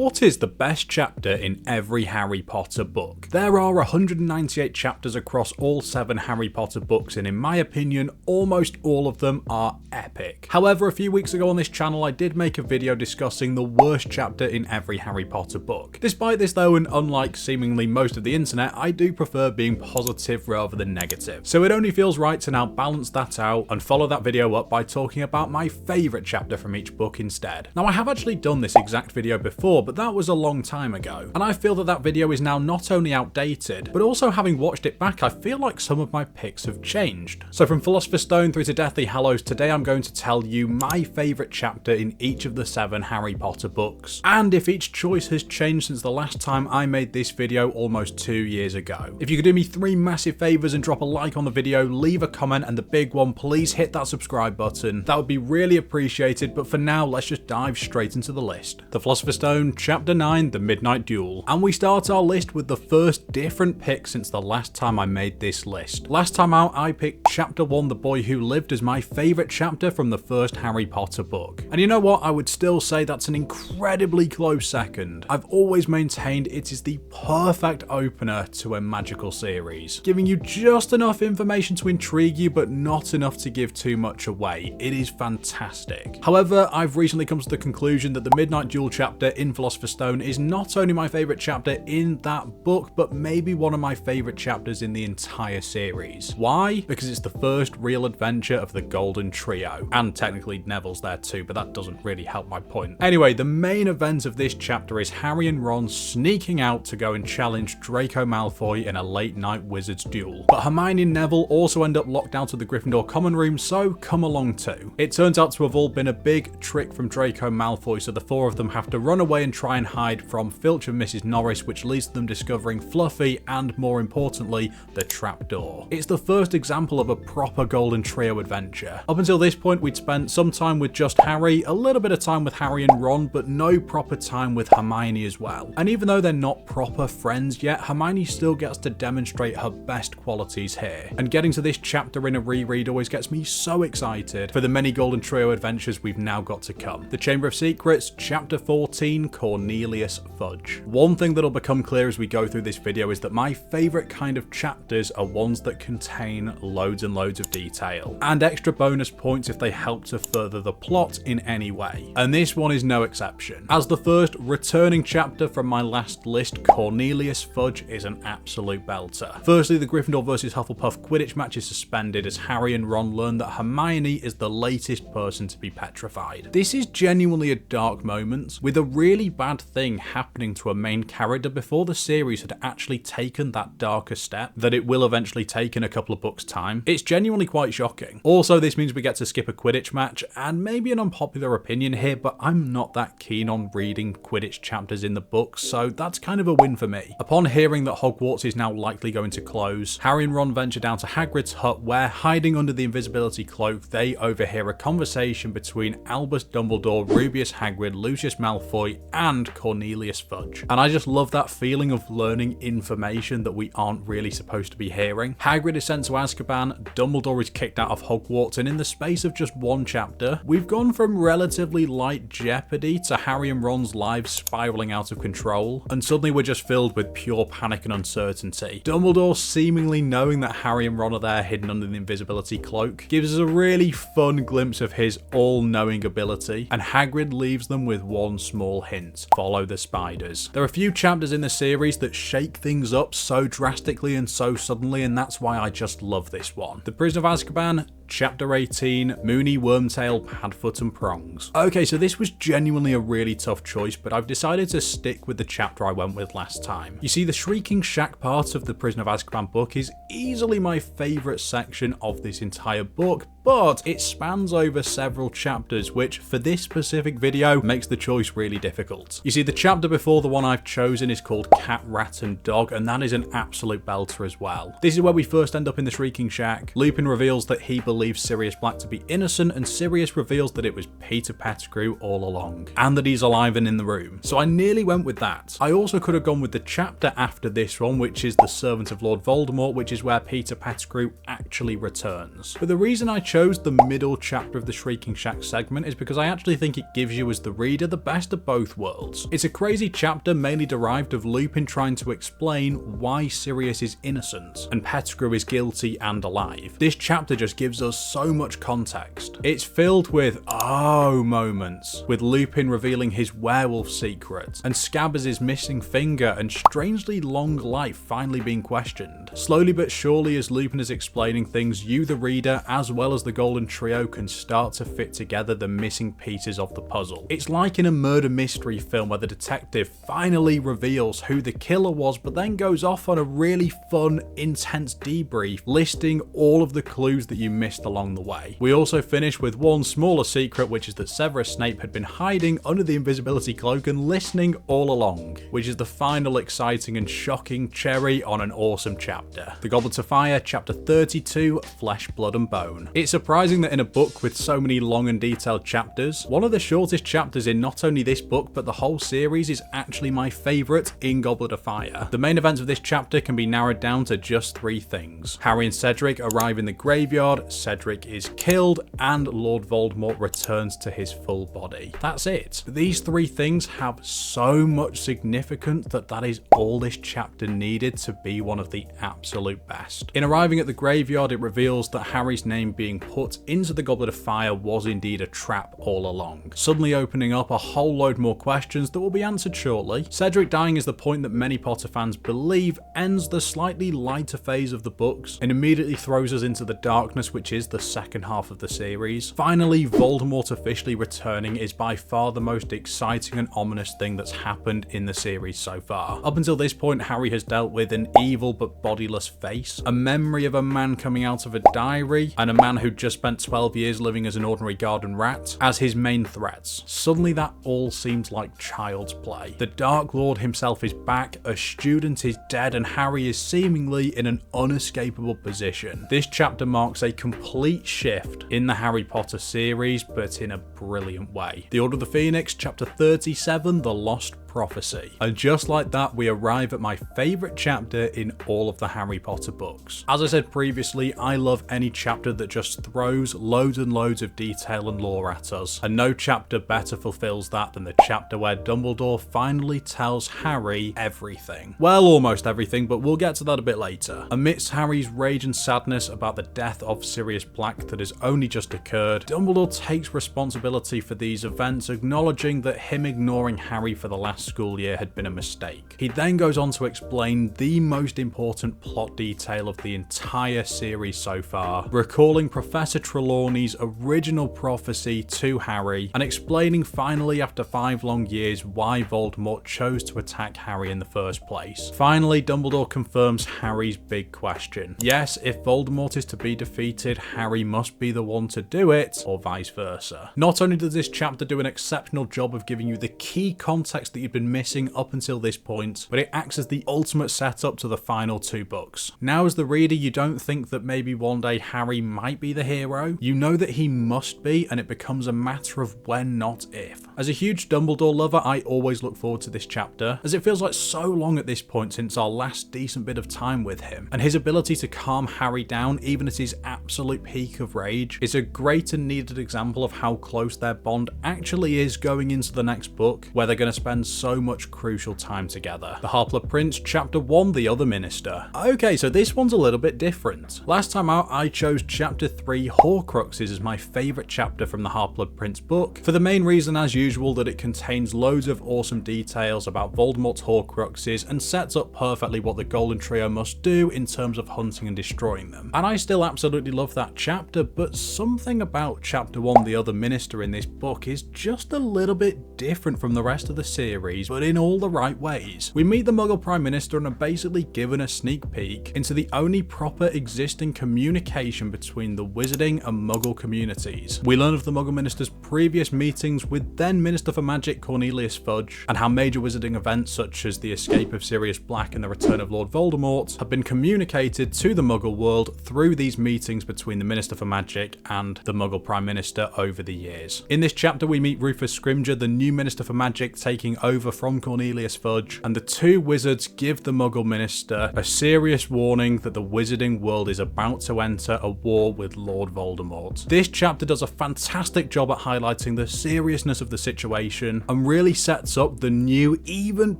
What is the best chapter in every Harry Potter book? There are 198 chapters across all 7 Harry Potter books, and in my opinion, almost all of them are epic. However, a few weeks ago on this channel, I did make a video discussing the worst chapter in every Harry Potter book. Despite this though, and unlike seemingly most of the internet, I do prefer being positive rather than negative. So it only feels right to now balance that out and follow that video up by talking about my favourite chapter from each book instead. Now, I have actually done this exact video before, but that was a long time ago, and I feel that that video is now not only outdated, but also having watched it back, I feel like some of my picks have changed. So from Philosopher's Stone through to Deathly Hallows, today I'm going to tell you my favourite chapter in each of the 7 Harry Potter books, and if each choice has changed since the last time I made this video almost 2 years ago. If you could do me 3 massive favours and drop a like on the video, leave a comment, and the big one, please hit that subscribe button. That would be really appreciated, but for now, let's just dive straight into the list. The Philosopher's Stone, Chapter 9, The Midnight Duel. And we start our list with the first different pick since the last time I made this list. Last time out, I picked Chapter 1, The Boy Who Lived, as my favourite chapter from the first Harry Potter book. And you know what? I would still say that's an incredibly close second. I've always maintained it is the perfect opener to a magical series, giving you just enough information to intrigue you, but not enough to give too much away. It is fantastic. However, I've recently come to the conclusion that the Midnight Duel chapter in Philosopher's Stone is not only my favourite chapter in that book, but maybe one of my favourite chapters in the entire series. Why? Because it's the first real adventure of the Golden Trio, and technically Neville's there too, but that doesn't really help my point. Anyway, the main event of this chapter is Harry and Ron sneaking out to go and challenge Draco Malfoy in a late night wizard's duel. But Hermione and Neville also end up locked out of the Gryffindor common room, so come along too. It turns out to have all been a big trick from Draco Malfoy, so the 4 of them have to run away and try and hide from Filch and Mrs. Norris, which leads to them discovering Fluffy and, more importantly, the trapdoor. It's the first example of a proper Golden Trio adventure. Up until this point, we'd spent some time with just Harry, a little bit of time with Harry and Ron, but no proper time with Hermione as well. And even though they're not proper friends yet, Hermione still gets to demonstrate her best qualities here. And getting to this chapter in a reread always gets me so excited for the many Golden Trio adventures we've now got to come. The Chamber of Secrets, Chapter 14, Cornelius Fudge. One thing that'll become clear as we go through this video is that my favourite kind of chapters are ones that contain loads and loads of detail, and extra bonus points if they help to further the plot in any way. And this one is no exception. As the first returning chapter from my last list, Cornelius Fudge is an absolute belter. Firstly, the Gryffindor vs Hufflepuff Quidditch match is suspended as Harry and Ron learn that Hermione is the latest person to be petrified. This is genuinely a dark moment, with a really bad thing happening to a main character before the series had actually taken that darker step that it will eventually take in a couple of books' time. It's genuinely quite shocking. Also, this means we get to skip a Quidditch match, and maybe an unpopular opinion here, but I'm not that keen on reading Quidditch chapters in the books, so that's kind of a win for me. Upon hearing that Hogwarts is now likely going to close, Harry and Ron venture down to Hagrid's hut, where, hiding under the invisibility cloak, they overhear a conversation between Albus Dumbledore, Rubeus Hagrid, Lucius Malfoy, and Cornelius Fudge. And I just love that feeling of learning information that we aren't really supposed to be hearing. Hagrid is sent to Azkaban, Dumbledore is kicked out of Hogwarts, and in the space of just 1 chapter, we've gone from relatively light jeopardy to Harry and Ron's lives spiralling out of control, and suddenly we're just filled with pure panic and uncertainty. Dumbledore seemingly knowing that Harry and Ron are there hidden under the invisibility cloak gives us a really fun glimpse of his all-knowing ability, and Hagrid leaves them with one small hint: follow the spiders. There are a few chapters in the series that shake things up so drastically and so suddenly, and that's why I just love this one. The Prison of Azkaban, Chapter 18, Moony, Wormtail, Padfoot and Prongs. Okay, so this was genuinely a really tough choice, but I've decided to stick with the chapter I went with last time. You see, the Shrieking Shack part of the Prison of Azkaban book is easily my favourite section of this entire book, but it spans over several chapters, which for this specific video makes the choice really difficult. You see, the chapter before the one I've chosen is called Cat, Rat and Dog, and that is an absolute belter as well. This is where we first end up in the Shrieking Shack. Lupin reveals that he believes believes Sirius Black to be innocent, and Sirius reveals that it was Peter Pettigrew all along, and that he's alive and in the room. So I nearly went with that. I also could have gone with the chapter after this one, which is The Servant of Lord Voldemort, which is where Peter Pettigrew actually returns. But the reason I chose the middle chapter of the Shrieking Shack segment is because I actually think it gives you as the reader the best of both worlds. It's a crazy chapter mainly derived of Lupin trying to explain why Sirius is innocent and Pettigrew is guilty and alive. This chapter just gives us so much context. It's filled with oh moments, with Lupin revealing his werewolf secret, and Scabbers' missing finger and strangely long life finally being questioned. Slowly but surely, as Lupin is explaining things, you the reader, as well as the Golden Trio, can start to fit together the missing pieces of the puzzle. It's like in a murder mystery film where the detective finally reveals who the killer was, but then goes off on a really fun, intense debrief, listing all of the clues that you missed along the way. We also finish with one smaller secret, which is that Severus Snape had been hiding under the invisibility cloak and listening all along, which is the final exciting and shocking cherry on an awesome chapter. The Goblet of Fire, chapter 32, Flesh, Blood and Bone. It's surprising that in a book with so many long and detailed chapters, one of the shortest chapters in not only this book but the whole series is actually my favourite in Goblet of Fire. The main events of this chapter can be narrowed down to just three things. Harry and Cedric arrive in the graveyard, Cedric is killed, and Lord Voldemort returns to his full body. That's it. These three things have so much significance that is all this chapter needed to be one of the absolute best. In arriving at the graveyard, it reveals that Harry's name being put into the Goblet of Fire was indeed a trap all along, suddenly opening up a whole load more questions that will be answered shortly. Cedric dying is the point that many Potter fans believe ends the slightly lighter phase of the books and immediately throws us into the darkness, which is the second half of the series. Finally, Voldemort officially returning is by far the most exciting and ominous thing that's happened in the series so far. Up until this point, Harry has dealt with an evil but bodiless face, a memory of a man coming out of a diary, and a man who just spent 12 years living as an ordinary garden rat as his main threats. Suddenly that all seems like child's play. The Dark Lord himself is back, a student is dead, and Harry is seemingly in an unescapable position. This chapter marks a complete shift in the Harry Potter series, but in a brilliant way. The Order of the Phoenix, chapter 37, The Lost Prophecy. And just like that, we arrive at my favourite chapter in all of the Harry Potter books. As I said previously, I love any chapter that just throws loads and loads of detail and lore at us, and no chapter better fulfills that than the chapter where Dumbledore finally tells Harry everything. Well, almost everything, but we'll get to that a bit later. Amidst Harry's rage and sadness about the death of Sirius Black that has only just occurred, Dumbledore takes responsibility for these events, acknowledging that him ignoring Harry for the last school year had been a mistake. He then goes on to explain the most important plot detail of the entire series so far, recalling Professor Trelawney's original prophecy to Harry, and explaining finally after 5 long years why Voldemort chose to attack Harry in the first place. Finally, Dumbledore confirms Harry's big question. Yes, if Voldemort is to be defeated, Harry must be the one to do it, or vice versa. Not only does this chapter do an exceptional job of giving you the key context that you've been missing up until this point, but it acts as the ultimate setup to the final 2 books. Now as the reader, you don't think that maybe one day Harry might be the hero. You know that he must be, and it becomes a matter of when, not if. As a huge Dumbledore lover, I always look forward to this chapter, as it feels like so long at this point since our last decent bit of time with him, and his ability to calm Harry down even at his absolute peak of rage is a great and needed example of how close their bond actually is going into the next book, where they're going to spend so much crucial time together. The Half-Blood Prince, chapter 1, The Other Minister. Okay, so this one's a little bit different. Last time out, I chose chapter 3, Horcruxes, as my favourite chapter from the Half-Blood Prince book, for the main reason as usual that it contains loads of awesome details about Voldemort's Horcruxes and sets up perfectly what the Golden Trio must do in terms of hunting and destroying them. And I still absolutely love that chapter, but something about chapter 1, The Other Minister in this book is just a little bit different from the rest of the series. series, but in all the right ways. We meet the Muggle Prime Minister and are basically given a sneak peek into the only proper existing communication between the Wizarding and Muggle communities. We learn of the Muggle Minister's previous meetings with then Minister for Magic Cornelius Fudge, and how major Wizarding events such as the escape of Sirius Black and the return of Lord Voldemort have been communicated to the Muggle world through these meetings between the Minister for Magic and the Muggle Prime Minister over the years. In this chapter we meet Rufus Scrimgeour, the new Minister for Magic, taking over from Cornelius Fudge, and the two wizards give the Muggle Minister a serious warning that the Wizarding world is about to enter a war with Lord Voldemort. This chapter does a fantastic job at highlighting the seriousness of the situation and really sets up the new, even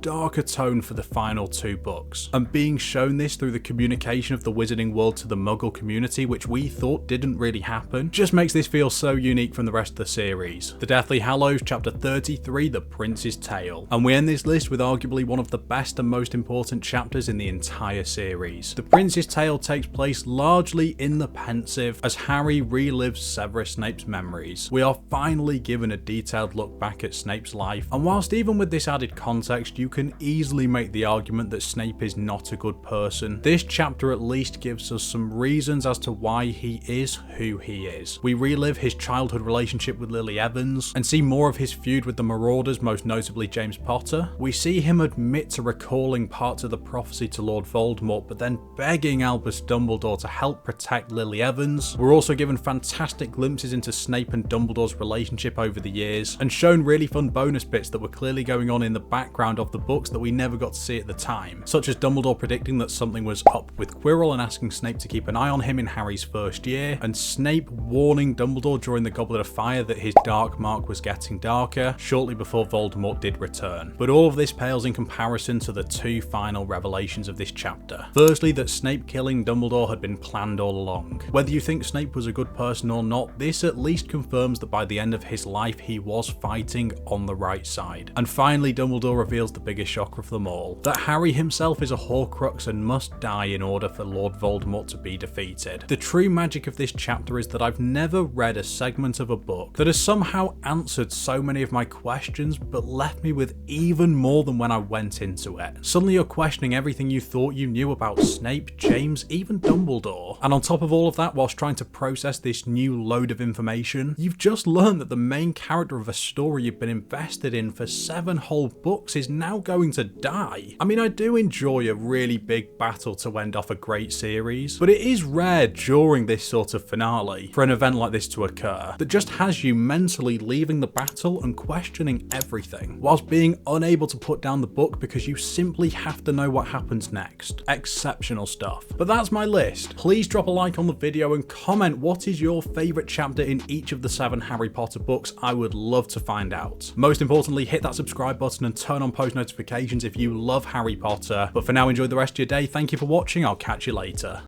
darker tone for the final two books. And being shown this through the communication of the Wizarding world to the Muggle community, which we thought didn't really happen, just makes this feel so unique from the rest of the series. The Deathly Hallows, chapter 33, The Prince's Tale. And we end this list with arguably one of the best and most important chapters in the entire series. The Prince's Tale takes place largely in the Pensive as Harry relives Severus Snape's memories. We are finally given a detailed look back at Snape's life, and whilst even with this added context you can easily make the argument that Snape is not a good person, this chapter at least gives us some reasons as to why he is who he is. We relive his childhood relationship with Lily Evans and see more of his feud with the Marauders, most notably James Potter. We see him admit to recalling parts of the prophecy to Lord Voldemort, but then begging Albus Dumbledore to help protect Lily Evans. We're also given fantastic glimpses into Snape and Dumbledore's relationship over the years, and shown really fun bonus bits that were clearly going on in the background of the books that we never got to see at the time, such as Dumbledore predicting that something was up with Quirrell and asking Snape to keep an eye on him in Harry's first year, and Snape warning Dumbledore during the Goblet of Fire that his dark mark was getting darker shortly before Voldemort did return. But all of this pales in comparison to the two final revelations of this chapter. Firstly, that Snape killing Dumbledore had been planned all along. Whether you think Snape was a good person or not, this at least confirms that by the end of his life he was fighting on the right side. And finally, Dumbledore reveals the biggest shocker of them all, that Harry himself is a Horcrux and must die in order for Lord Voldemort to be defeated. The true magic of this chapter is that I've never read a segment of a book that has somehow answered so many of my questions but left me with even more than when I went into it. Suddenly you're questioning everything you thought you knew about Snape, James, even Dumbledore. And on top of all of that, whilst trying to process this new load of information, you've just learned that the main character of a story you've been invested in for 7 whole books is now going to die. I mean, I do enjoy a really big battle to end off a great series, but it is rare during this sort of finale for an event like this to occur that just has you mentally leaving the battle and questioning everything, whilst being unable to put down the book because you simply have to know what happens next. Exceptional stuff. But that's my list. Please drop a like on the video and comment what is your favourite chapter in each of the 7 Harry Potter books. I would love to find out. Most importantly, hit that subscribe button and turn on post notifications if you love Harry Potter. But for now, enjoy the rest of your day. Thank you for watching. I'll catch you later.